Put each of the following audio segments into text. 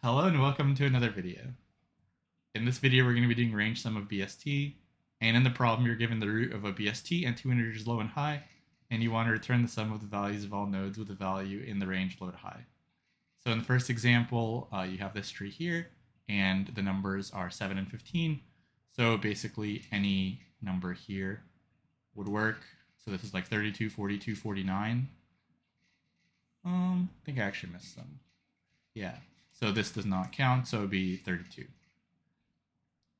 Hello and welcome to another video. In this video we're going to be doing range sum of BST, and in the problem you're given the root of a BST and two integers low and high, and you want to return the sum of the values of all nodes with a value in the range low to high. So in the first example, you have this tree here, and the numbers are 7 and 15, so basically any number here would work. So this is like 32, 42, 49. I think I actually missed some. Yeah. So this does not count, so it would be 32.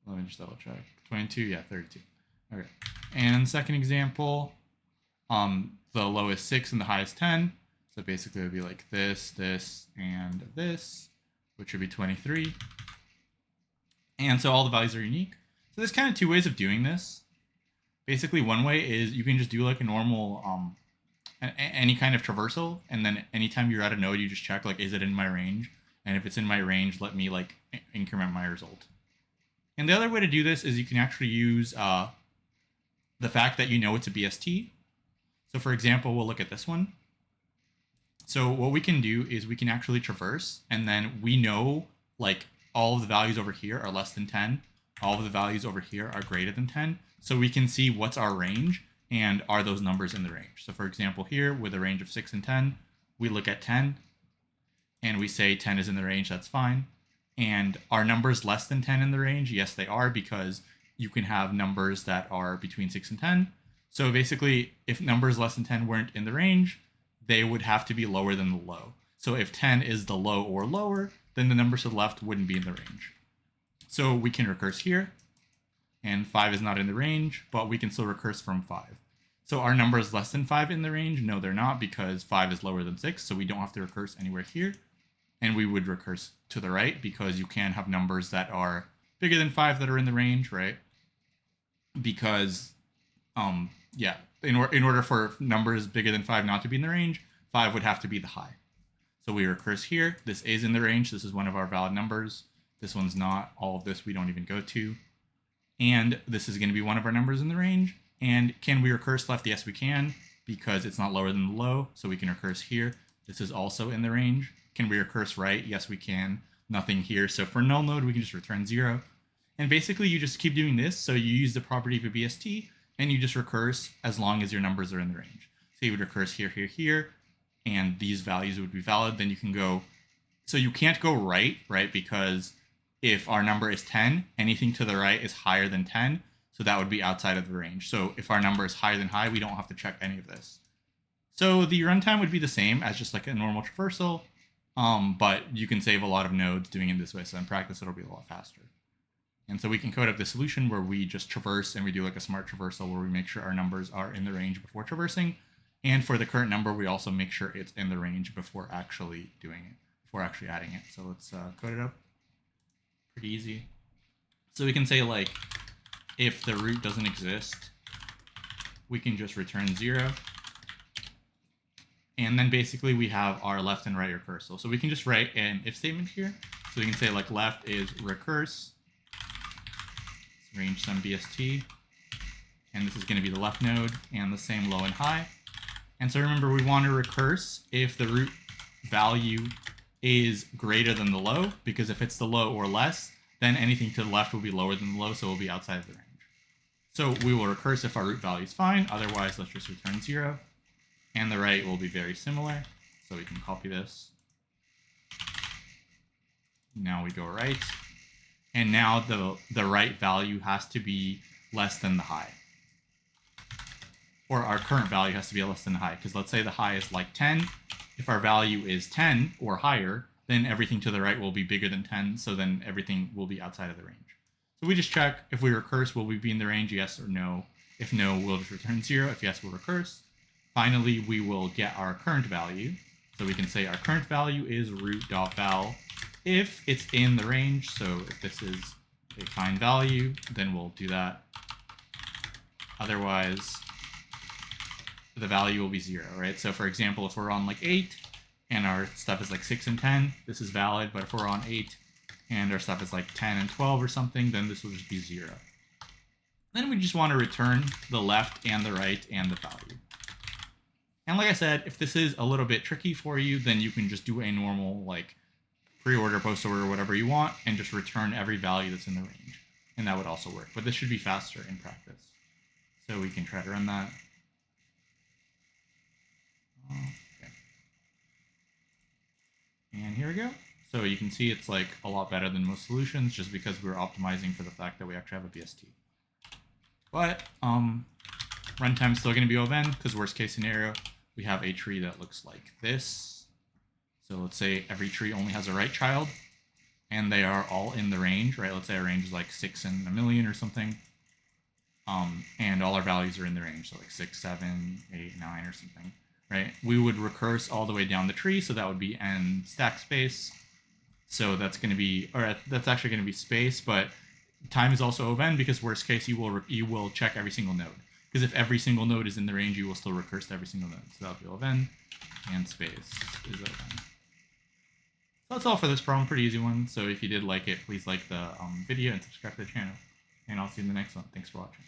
Let me just double check. 22, yeah, 32. Okay. And second example, the low is 6 and the high is 10. So basically it would be like this, and this, which would be 23. And so all the values are unique. So there's kind of two ways of doing this. Basically, one way is you can just do like a normal, any kind of traversal, and then anytime you're at a node, you just check like, is it in my range? And if it's in my range, let me like increment my result. And the other way to do this is you can actually use the fact that you know it's a BST. So for example, we'll look at this one. So what we can do is we can actually traverse, and then we know like all of the values over here are less than 10. All of the values over here are greater than 10. So we can see what's our range and are those numbers in the range. So for example, here with a range of 6 and 10, we look at 10 and we say 10 is in the range, that's fine. And are numbers less than 10 in the range? Yes, they are, because you can have numbers that are between 6 and 10. So basically, if numbers less than 10 weren't in the range, they would have to be lower than the low. So if 10 is the low or lower, then the numbers to the left wouldn't be in the range. So we can recurse here, and 5 is not in the range, but we can still recurse from 5. So are numbers less than 5 in the range? No, they're not, because 5 is lower than 6, so we don't have to recurse anywhere here. And we would recurse to the right, because you can have numbers that are bigger than 5 that are in the range, right? Because, yeah, in order for numbers bigger than 5 not to be in the range, 5 would have to be the high. So we recurse here. This is in the range. This is one of our valid numbers. This one's not. All of this we don't even go to. And this is going to be one of our numbers in the range. And can we recurse left? Yes, we can, because it's not lower than the low. So we can recurse here. This is also in the range. Can we recurse right? Yes, we can. Nothing here. So for null node, we can just return 0. And basically, you just keep doing this. So you use the property of a BST, and you just recurse as long as your numbers are in the range. So you would recurse here, here, here, and these values would be valid. Then you can go. So you can't go right, because if our number is 10, anything to the right is higher than 10. So that would be outside of the range. So if our number is higher than high, we don't have to check any of this. So the runtime would be the same as just like a normal traversal. But you can save a lot of nodes doing it this way. So in practice, it'll be a lot faster. And so we can code up the solution where we just traverse, and we do like a smart traversal where we make sure our numbers are in the range before traversing. And for the current number, we also make sure it's in the range before actually doing it, before actually adding it. So let's code it up. Pretty easy. So we can say like, if the root doesn't exist, we can just return 0. And then basically we have our left and right recursal. So we can just write an if statement here. So we can say like left is recurse, range sum BST, and this is going to be the left node, and the same low and high. And so remember, we want to recurse if the root value is greater than the low, because if it's the low or less, then anything to the left will be lower than the low, so it will be outside of the range. So we will recurse if our root value is fine. Otherwise, let's just return 0. And the right will be very similar. So we can copy this. Now we go right. And now the right value has to be less than the high. Or our current value has to be less than the high. Because let's say the high is like 10. If our value is 10 or higher, then everything to the right will be bigger than 10. So then everything will be outside of the range. So we just check if we recurse, will we be in the range? Yes or no. If no, we'll just return 0. If yes, we'll recurse. Finally, we will get our current value. So we can say our current value is root.val if it's in the range. So if this is a fine value, then we'll do that. Otherwise, the value will be 0, right? So for example, if we're on like 8 and our stuff is like 6 and 10, this is valid. But if we're on 8 and our stuff is like 10 and 12 or something, then this will just be 0. Then we just want to return the left and the right and the value. And like I said, if this is a little bit tricky for you, then you can just do a normal like pre-order, post-order, whatever you want, and just return every value that's in the range. And that would also work. But this should be faster in practice. So we can try to run that. Okay. And here we go. So you can see it's like a lot better than most solutions just because we're optimizing for the fact that we actually have a BST. But runtime is still going to be O of n because worst case scenario, we have a tree that looks like this. So let's say every tree only has a right child and they are all in the range, right? Let's say our range is like 6 in a million or something. And all our values are in the range, so like 6, 7, 8, 9 or something, right? We would recurse all the way down the tree, so that would be n stack space. So that's going to be, or that's actually going to be space, but time is also O of n because worst case you will check every single node. Because if every single node is in the range, you will still recurse to every single node. So that'll be O of n, and space is O of n. So that's all for this problem, pretty easy one. So if you did like it, please like the video and subscribe to the channel. And I'll see you in the next one. Thanks for watching.